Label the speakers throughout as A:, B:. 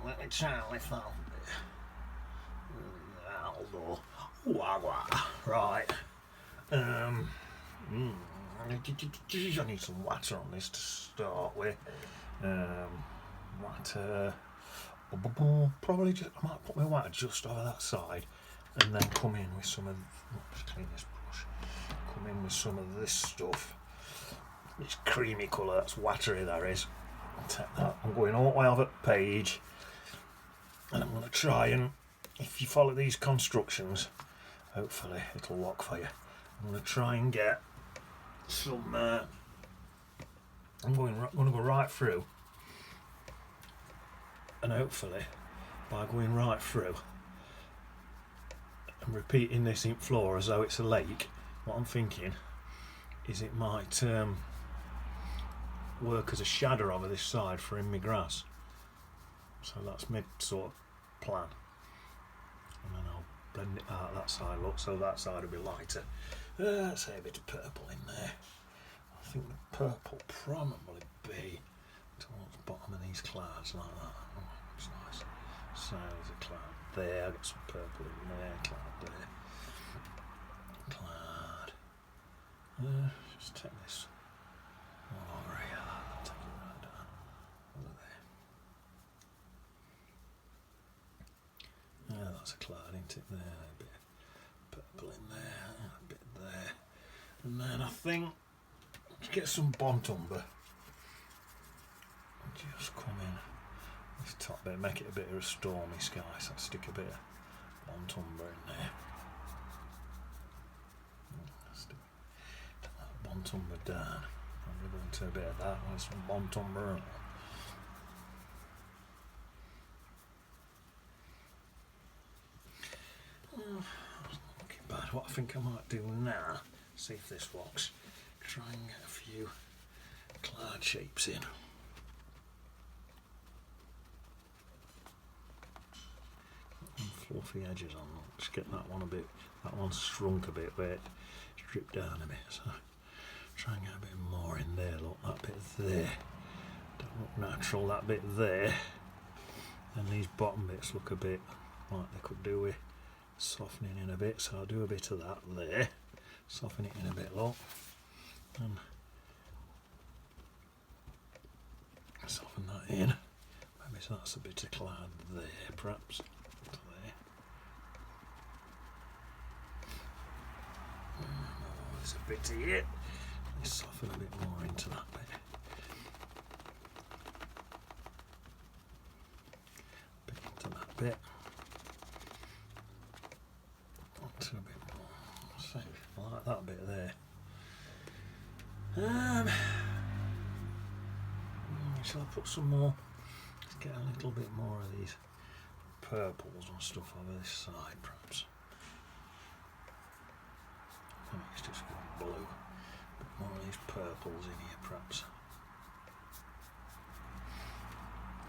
A: let me try and lift that up a bit. That'll do. Right. I need some water on this to start with. Water. Probably just, I might put my water just over that side and then come in with some of, just clean this brush, come in with some of this stuff. It's creamy colour, that's watery that is. I'll take that, I'm going all the way over the page and I'm going to try and, if you follow these constructions, hopefully it'll work for you. I'm going to try and get some, I'm going to go right through, and hopefully by going right through and repeating this in floor as though it's a lake, what I'm thinking is it might work as a shadow over this side for in my grass. So that's my sort of plan, and then I'll blend it out that side, look, so that side will be lighter. Let's say a bit of purple in there. I think the purple probably be towards the bottom of these clouds like that. Oh, looks nice. So there's a cloud there, I've got some purple in there, cloud there. Cloud. Just take this all over here, take it right down over there. Yeah, that's a cloud, isn't it? There, a bit of purple in there, a bit there. And then I think, let's get some Bont Umber. Just come in this top bit, make it a bit of a stormy sky, so I'll stick a bit of Bont Umber in there. Stick that Bont Umber down. I'm going to a bit of that with some Bont Umber. Looking bad. What I think I might do now, see if this works, try and get a few cloud shapes in. Fluffy edges on, just get that one a bit, that one's shrunk a bit where it stripped down a bit, so try and get a bit more in there, look, that bit there, don't look natural, that bit there, and these bottom bits look a bit like they could do with softening in a bit, so I'll do a bit of that there, soften it in a bit, look, and soften that in, maybe so that's a bit of cloud there, perhaps. There's a bit here. Let's soften a bit more into that bit. Bit into that bit. Onto a bit more. So I like that bit there. Shall I put some more? Let's get a little bit more of these purples and stuff over this side, perhaps. I think it's just going blue. A bit more of these purples in here, perhaps.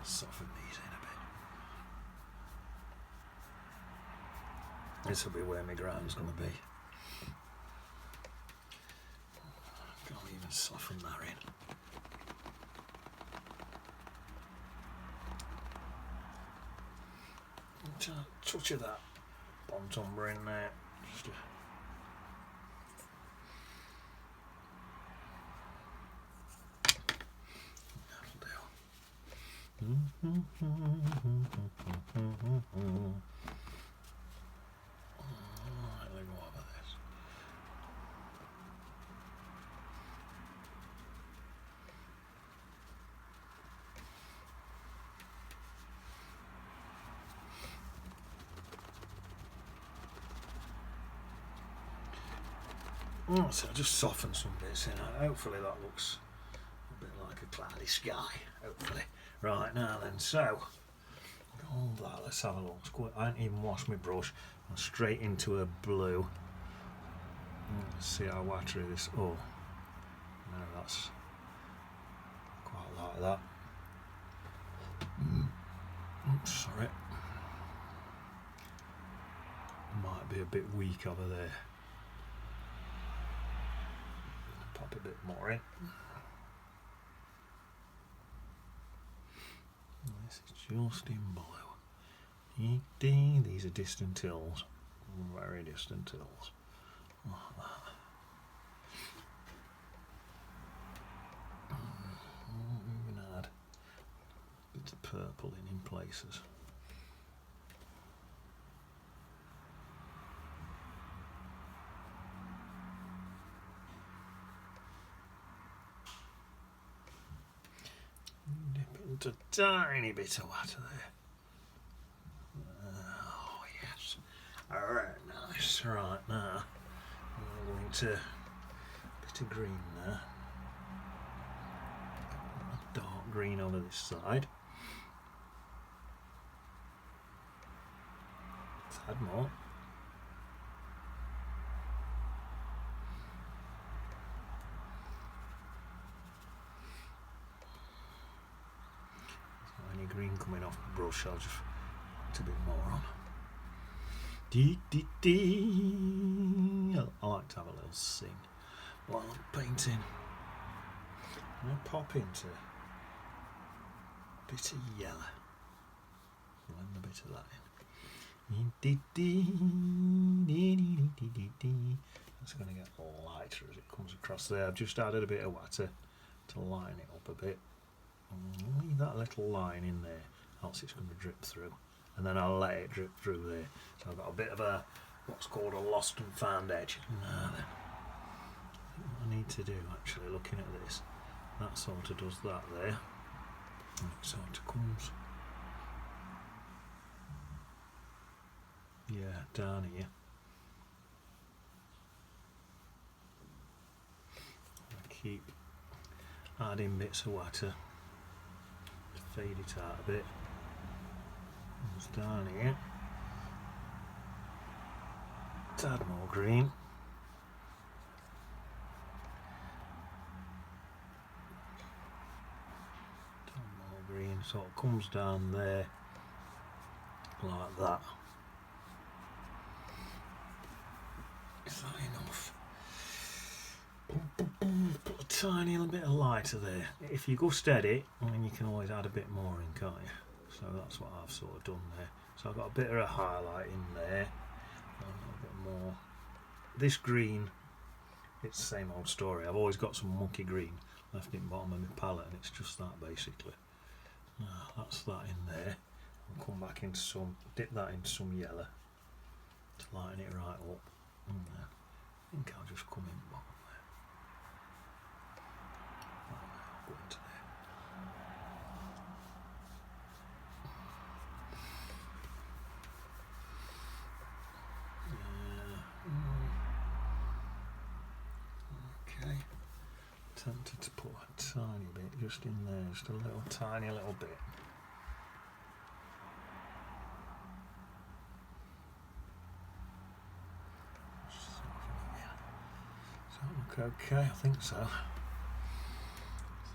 A: Soften these in a bit. This will be where my ground's going to be. Can't even soften that in. Touch of that Bont Umber in there. Just that'll do. Let me go over this. So I'll just soften some bits in. Hopefully that looks a bit like a cloudy sky. Hopefully. Right, now then, so all that, let's have a look. I haven't even washed my brush. I'm straight into a blue. Let's see how watery this. Oh, no, that's quite like that. Oops, sorry. Might be a bit weak over there. Pop a bit more in. This is just in blue. These are distant hills, very distant hills. Like that. Even add bits of purple in places. Dip into a tiny bit of water there. Oh yes. Alright, nice. Right now I'm going to a bit of green there. Dark green over this side. Add more. So any green coming off the brush, I'll just put a bit more on. Dee dee dee. I like to have a little sing while I'm painting. I'm going to pop into a bit of yellow. Blend a bit of that in. It's going to get lighter as it comes across there. I've just added a bit of water to line it up a bit. Leave that little line in there, else it's going to drip through. And then I'll let it drip through there. So I've got a bit of a what's called a lost and found edge. Now then, I think what I need to do, actually, looking at this, that sort of does that there. And it sort of comes, yeah, down here. I keep adding bits of water to fade it out a bit. It's down here. Let's add more green. More green, so it comes down there like that. Is that enough? Put a tiny little bit of lighter there. If you go steady, I mean, you can always add a bit more in, can't you? So that's what I've sort of done there. So I've got a bit of a highlight in there, a little bit more. This green, it's the same old story. I've always got some mucky green left in the bottom of my palette, and it's just that basically. That's that in there. I'll come back into some, dip that into some yellow to lighten it right up. And then I think I'll just come in bottom there. I'll go into there. Okay, tempted to put a tiny bit just in there, just a little tiny little bit. Does that look okay? I think so.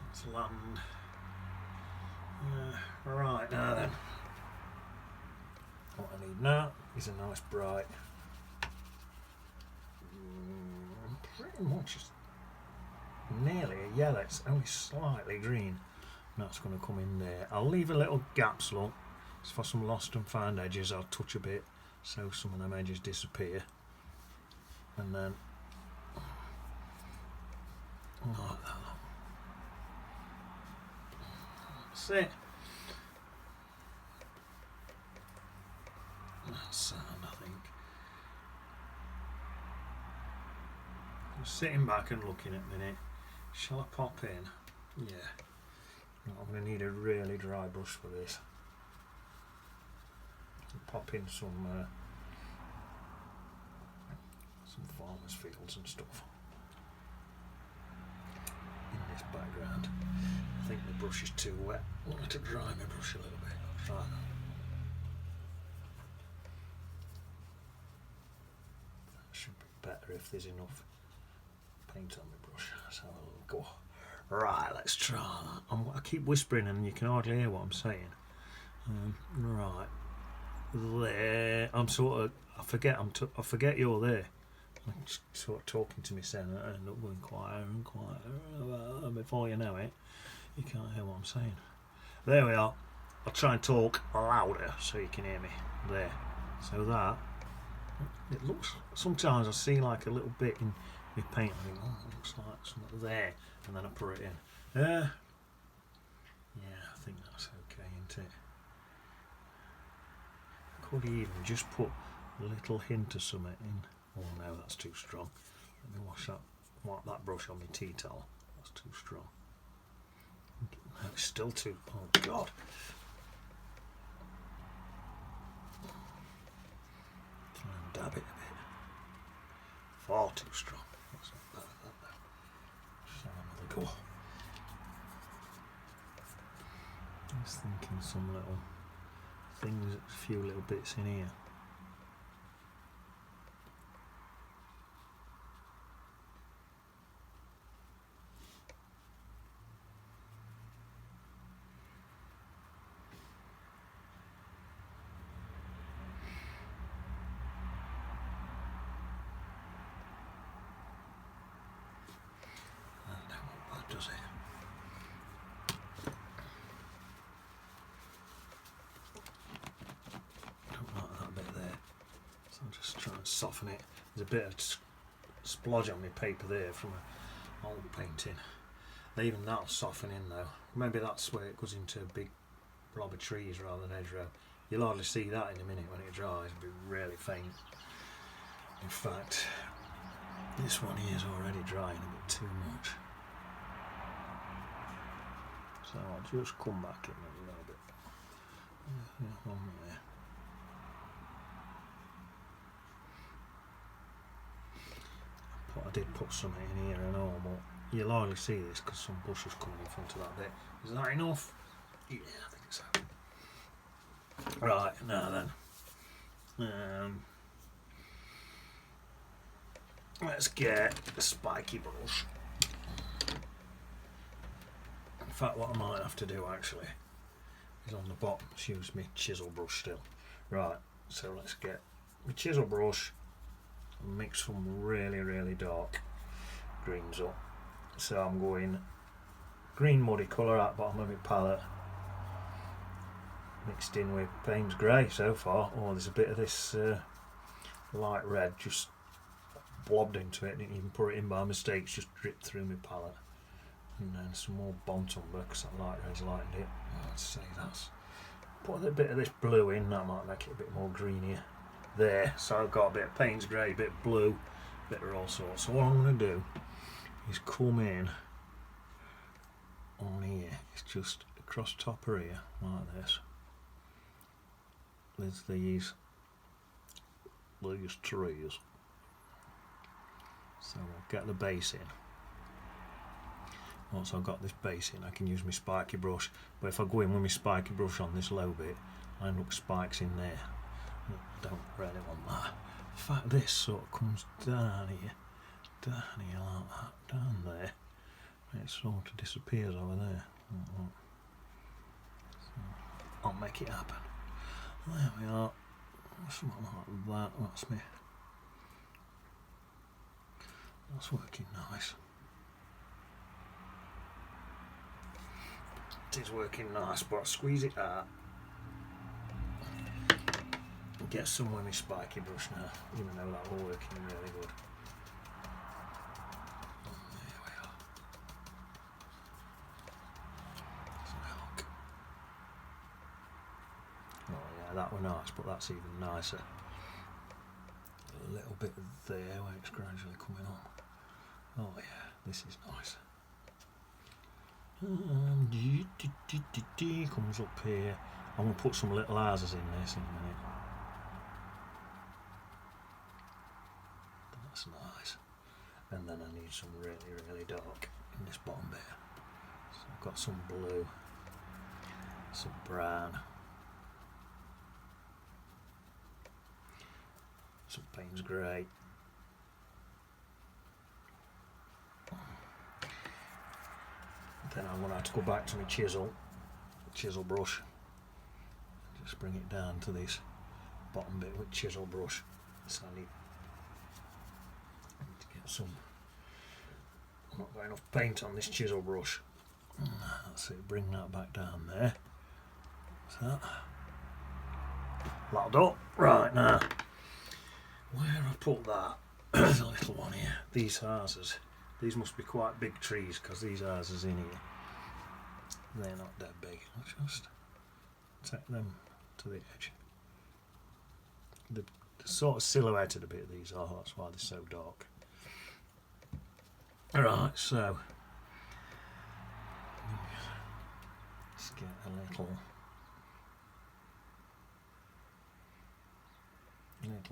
A: Let's land. Right, now then, what I need now is a nice bright, pretty much nearly a yellow, it's only slightly green, and that's going to come in there. I'll leave a little gaps, look, it's for some lost and found edges. I'll touch a bit so some of them edges disappear, and then like that. That's it. That's sound, I think. I'm sitting back and looking at a minute. Shall I pop in? Yeah. I'm going to need a really dry brush for this. Pop in some farmers' fields and stuff in this background. I think the brush is too wet. I want to dry my brush a little bit. Try that. That should be better if there's enough paint on my brush. Let's have a little go. Right, let's try that. I keep whispering and you can hardly hear what I'm saying. Right, there. I'm sort of. I forget you're there. I'm just sort of talking to myself and I end up going quieter and quieter. Before you know it, you can't hear what I'm saying. There we are. I'll try and talk louder so you can hear me. There. So that, it looks, sometimes I see like a little bit in my paint, I think, oh, it looks like something there, and then I put it in. Yeah, I think that's okay, isn't it? Could even just put a little hint of something in. Oh no, that's too strong. Let me wipe that brush on my tea towel. That's too strong. No, it's still too, oh god. Try and dab it a bit. Far too strong. That's not bad, that though. Just have another go. Just thinking some little things, a few little bits in here. Does it? Don't like that bit there, so I'll just try and soften it. There's a bit of splodge on my paper there from an old painting. Even that'll soften in though. Maybe that's where it goes into a big blob of trees rather than hedgerow. You'll hardly see that in a minute when it dries. It'll be really faint. In fact, this one here is already drying a bit too much. So I'll just come back in a little bit. One there. I did put something in here and all, but you'll hardly see this because some bushes coming in front of that bit. Is that enough? Yeah, I think so. Right, now then. Let's get a spiky brush. In fact, what I might have to do actually is on the bottom use my chisel brush still. Right, so let's get my chisel brush and mix some really dark greens up. So I'm going green muddy colour at the bottom of my palette, mixed in with Payne's grey so far. Oh, there's a bit of this light red just blobbed into it. Didn't even put it in by mistake, it's just dripped through my palette. And then some more Bont Umber because that light red's lightened it. Let's say that's, put a bit of this blue in, that might make it a bit more greenier. There, so I've got a bit of Payne's grey, a bit of blue, a bit of all sorts. So what I'm going to do is come in on here, it's just across top of here, like this. There's these trees. So I'll get the base in. Once I've got this base in, I can use my spiky brush, but if I go in with my spiky brush on this low bit, I end up with spikes in there. I don't really want that. In fact, this sort of comes down here like that, down there, and it sort of disappears over there. So I'll make it happen. There we are. Something like that. That's me. That's working nice. It is working nice, but I'll squeeze it out and get some with my spiky brush now, even though that will working really good. There we are. Let's have a look. Oh yeah, that was nice, but that's even nicer. A little bit there where it's gradually coming on. Oh yeah, this is nice. Comes up here. I'm going to put some little houses in this in a minute. That's nice. And then I need some really dark in this bottom bit. So I've got some blue, some brown, some Payne's grey. Then I'm going to have to go back to my chisel brush, and just bring it down to this bottom bit with chisel brush. So I need to get some, I've not got enough paint on this chisel brush. That's it, bring that back down there. So that'll do. Right, now where I put that, there's a little one here. These houses, these must be quite big trees because these houses in here, they're not that big. I'll just take them to the edge. They're sort of silhouetted a bit, these are, that's why they're so dark. Right, so let's get a little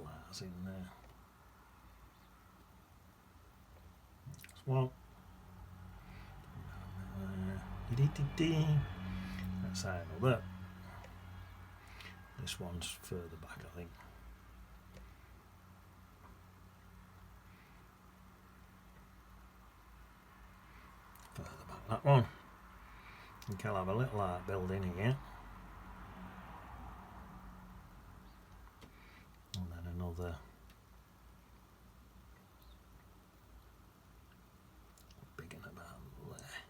A: house in there. That's one. Let's say another. This one's further back, I think. Further back, that one. I think I'll have a little art building here. And then another big and about there.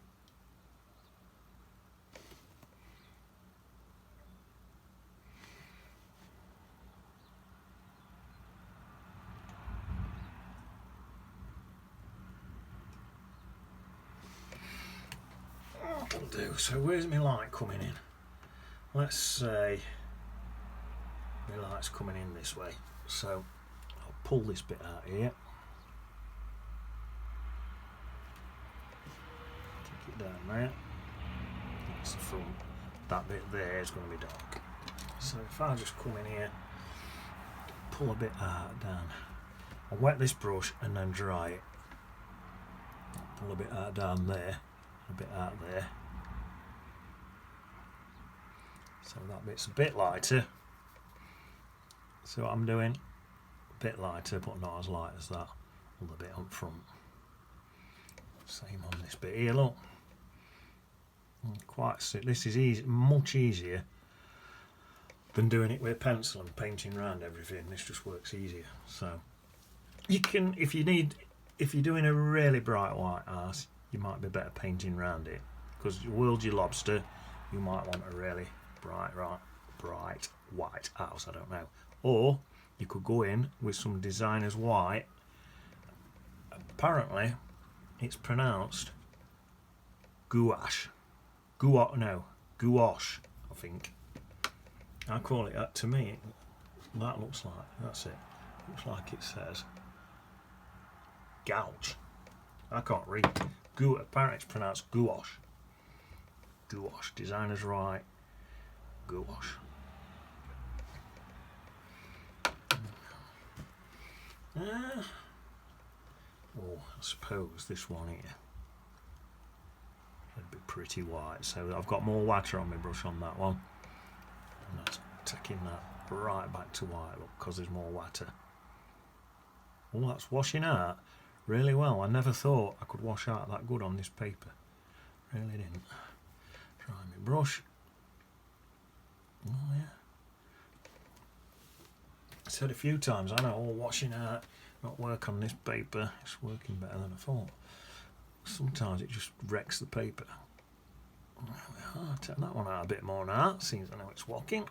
A: That'll do. So where's my light coming in? Let's say my light's coming in this way. So I'll pull this bit out here. Take it down there. That's the front. That bit there is going to be dark. So if I just come in here, pull a bit out down. I'll wet this brush and then dry it. Pull a bit out down there, a bit out there. So that bit's a bit lighter. See what I'm doing? A bit lighter, but not as light as that other bit up front. Same on this bit here, look. Quite sick. This is easy, much easier than doing it with a pencil and painting around everything. This just works easier. So you can, if you're doing a really bright white house, you might be better painting around it, because you World Your Lobster, you might want a really bright white house, I don't know. Or you could go in with some designer's white. Apparently it's pronounced gouache. Gouache, I think. I call it that. To me, that looks like, that's it. Looks like it says gouge. I can't read. Apparently it's pronounced gouache. Gouache. Designer's right. Gouache. I suppose this one here would be pretty white. So I've got more water on my brush on that one. And that's taking that right back to white, look, because there's more water. Oh, that's washing out really well. I never thought I could wash out that good on this paper. Really didn't. Try my brush. Oh yeah. I said a few times, I know all washing out not work on this paper. It's working better than I thought. Sometimes it just wrecks the paper. There we are. Take that one out a bit more now. Seems I know it's walking.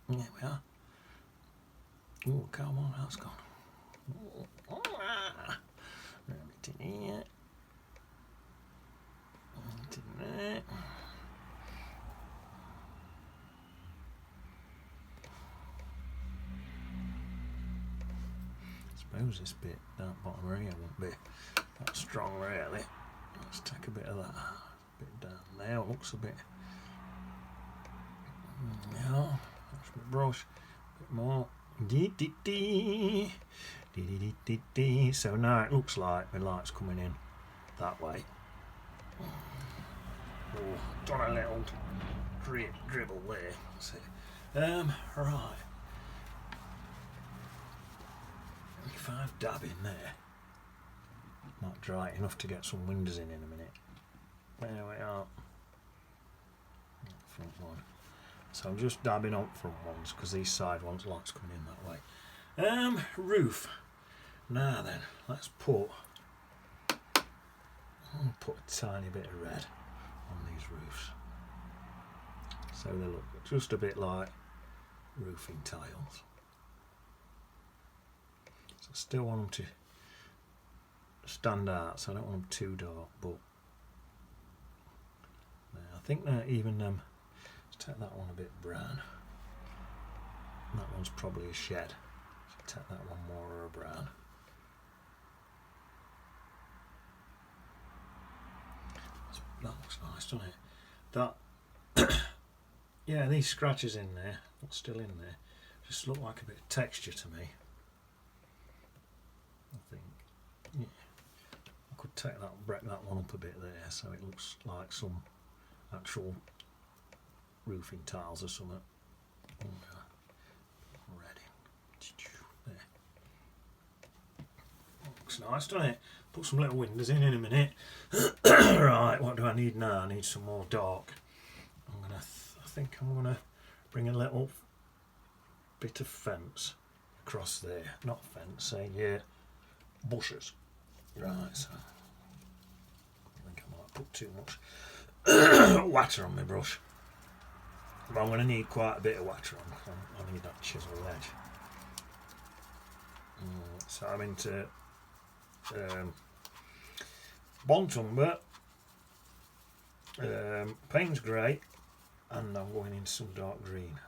A: There we are. Oh, come on, that's gone. Oh, ah. A bit in here. A bit in there. I suppose this bit down bottom here won't be that strong really. Let's take a bit of that. A bit down there. It looks a bit. Yeah, that's my brush. A bit more. So now it looks like my light's coming in that way. Oh, done a little dribble there. Let's see. Right. If I dab in there, might dry it enough to get some windows in a minute. There we are. Front one. So I'm just dabbing on front ones because these side ones light's coming in that way. Roof. Now then, let's put a tiny bit of red on these roofs. so they look just a bit like roofing tiles. So I still want them to stand out, so I don't want them too dark, but I think that even let's take that one a bit brown. That one's probably a shed, so take that one more of a brown. That looks nice, doesn't it? That yeah, these scratches in there, what's still in there, just look like a bit of texture to me. I think, yeah, I could take that, break that one up a bit there, so it looks like some actual roofing tiles or something. Ready. There. Looks nice, doesn't it? Put some little windows in a minute. Right, what do I need now? I need some more dark. I think I'm gonna bring a little bit of fence across there. Not fence, say bushes. Right, so I think I might put too much water on my brush. But I'm gonna need quite a bit of water on. I need that chisel edge. So I'm into Bontumber, Payne's Grey, and I'm going in some dark green.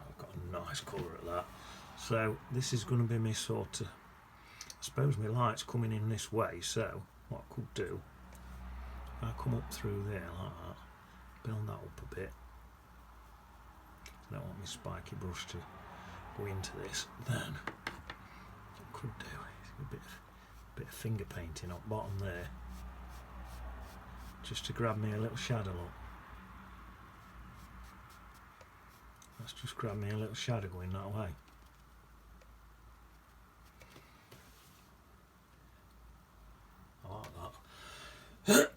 A: I've got a nice colour at that. So this is going to be my sort of, I suppose my light's coming in this way, so what I could do, if I come up through there like that, build that up a bit, I don't want my spiky brush to go into this, then what I could do is a bit of finger painting up bottom there, just to grab me a little shadow look. Let's just grab me a little shadow going that way. I like that.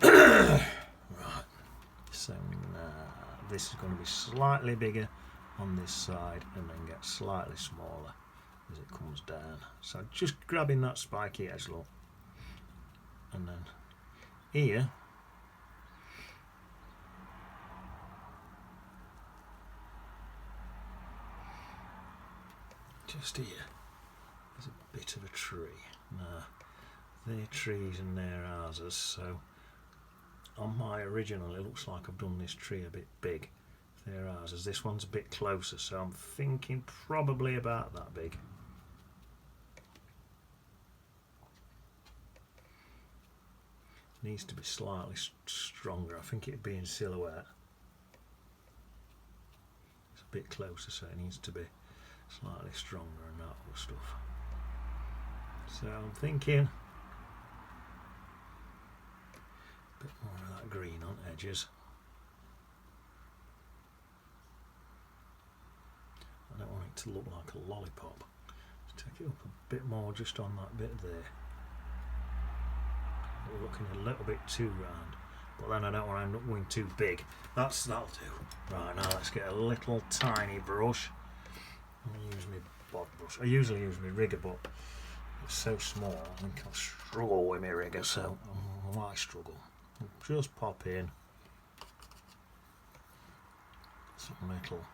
A: Right, so now this is going to be slightly bigger on this side and then get slightly smaller as it comes down. So just grabbing that spiky edge look, and then here just here there's a bit of a tree. Now they're trees and they're houses, so on my original it looks like I've done this tree a bit big. They're houses. This one's a bit closer, so I'm thinking probably about that big. Needs to be slightly stronger. I think it'd be in silhouette. It's a bit closer, so it needs to be slightly stronger and that other stuff. So I'm thinking a bit more of that green on edges. I don't want it to look like a lollipop. Just take it up a bit more just on that bit there. We're looking a little bit too round, but then I don't want to end up going too big. That'll do. Right, now let's get a little tiny brush. I'm going to use my bod brush. I usually use my rigger, but it's so small I think I'll struggle with my rigger, so why struggle? Just pop in some little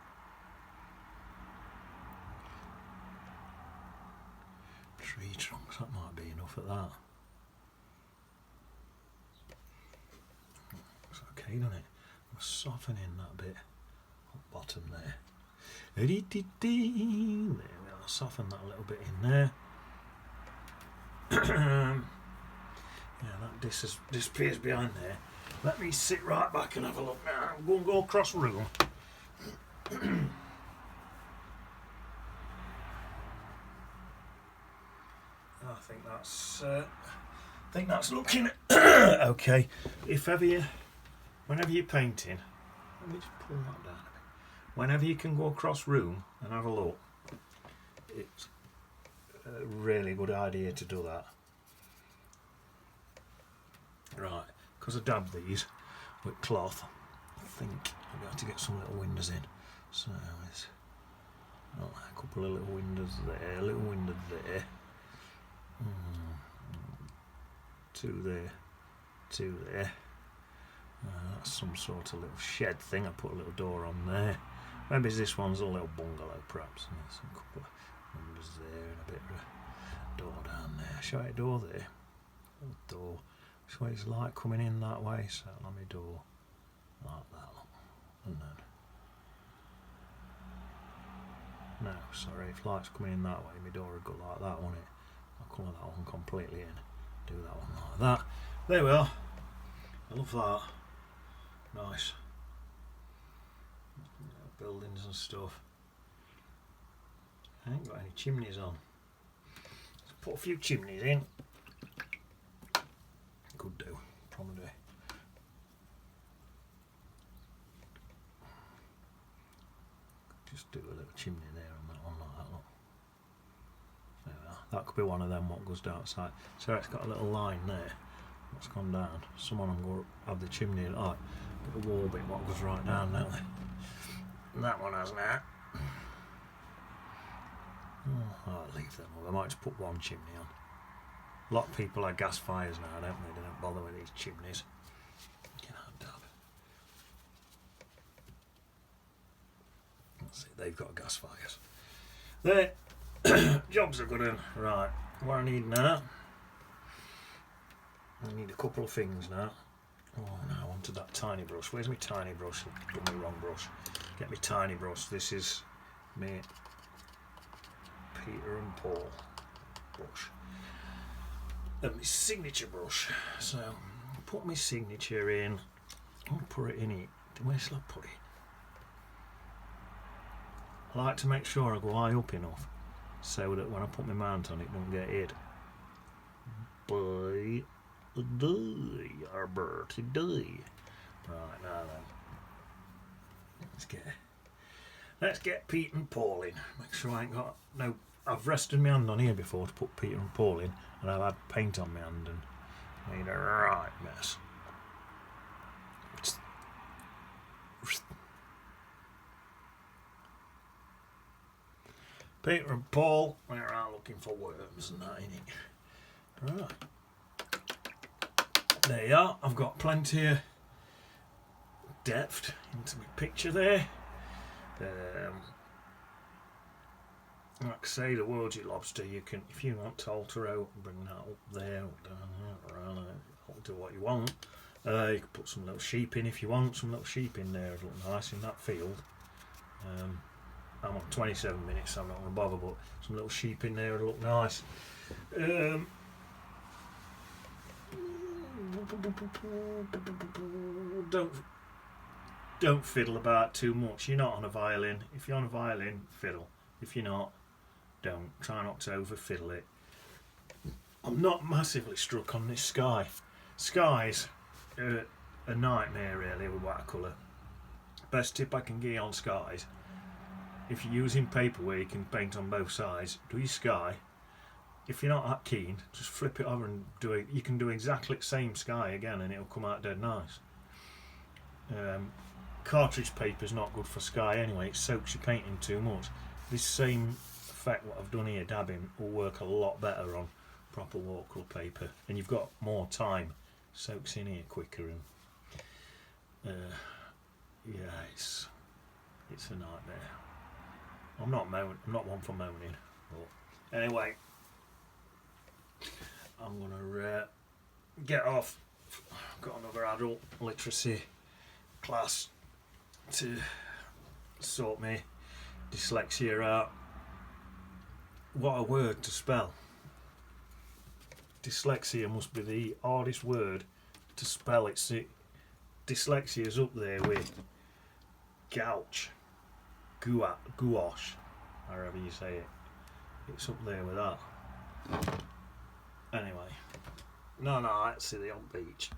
A: tree trunks. That might be enough of that. Looks okay, doesn't it? I'm softening that bit on the bottom there. There we are. Soften that a little bit in there. Yeah, that disappears behind there. Let me sit right back and have a look now. I'm going to go across the room. I think that's looking okay. Whenever you're painting, let me just pull that down a bit. Whenever you can go across room and have a look, it's a really good idea to do that. Right, because I dabbed these with cloth, I think I'll be able to get some little windows in. So it's a couple of little windows there, little window there. Two there, That's some sort of little shed thing. I put a little door on there. Maybe this one's a little bungalow, perhaps. And there's a couple of windows there and a bit of a door down there. Show it a door there. Little door. So it's light coming in that way. So let me door like that. And then. No, sorry. If light's coming in that way, my door would go like that, won't it? I'll colour that one completely in. Do that one like that. There we are. I love that. Nice. Buildings and stuff. I ain't got any chimneys on. Let's put a few chimneys in. Could do. Probably do. Just do a little chimney there on that one like that. Look. There we are. That could be one of them what goes down outside. So it's got a little line there. What's gone down? Some of them go have the chimney like the wall bit what goes right down, don't they? And that one has that. I'll leave them. I might just put one chimney on. A lot of people have gas fires now, don't they? They don't bother with these chimneys. Get that dab. Let's see, they've got gas fires. There. Jobs are good one. Right. What I need now. I need a couple of things now. Oh no, I wanted that tiny brush. Where's my tiny brush? I've done the wrong brush. Get my tiny brush. This is my Peter and Paul brush. And my signature brush. So put my signature in. I'll put it in it. Where shall I put it? I like to make sure I go high up enough so that when I put my mount on it don't get hid. By the day, our birthday. Right, now then. Let's get Pete and Paul in. Make sure I ain't got no. I've rested my hand on here before to put Peter and Paul in, and I've had paint on my hand and made a right mess. Peter and Paul, we're out looking for worms and that in it. Right. There you are. I've got plenty of depth into my picture there. Like I say, the Woolgy lobster, you can, if you want to alter out, bring that up there, or down there, around there, alter what you want. You can put some little sheep in if you want. Some little sheep in there would look nice in that field. I'm on 27 minutes, so I'm not going to bother, but some little sheep in there would look nice. Don't fiddle about too much. You're not on a violin. If you're on a violin, fiddle. If you're not, don't. Try not to over fiddle it. I'm not massively struck on this sky. Skies are a nightmare really with watercolour. Best tip I can give you on skies, if you're using paper where you can paint on both sides, do your sky. If you're not that keen, just flip it over and do it. You can do exactly the same sky again and it'll come out dead nice. Cartridge paper is not good for sky anyway. It soaks your painting too much. This same effect what I've done here, dabbing, will work a lot better on proper watercolour paper, and you've got more time. Soaks in here quicker, and yeah, it's a nightmare. I'm not one for moaning, but anyway, I'm gonna get off. I've got another adult literacy class to sort me dyslexia out. What a word to spell. Dyslexia must be the hardest word to spell. Dyslexia is up there with gouache, gouache, however you say it. It's up there with that. Anyway, no, let's see the old beach.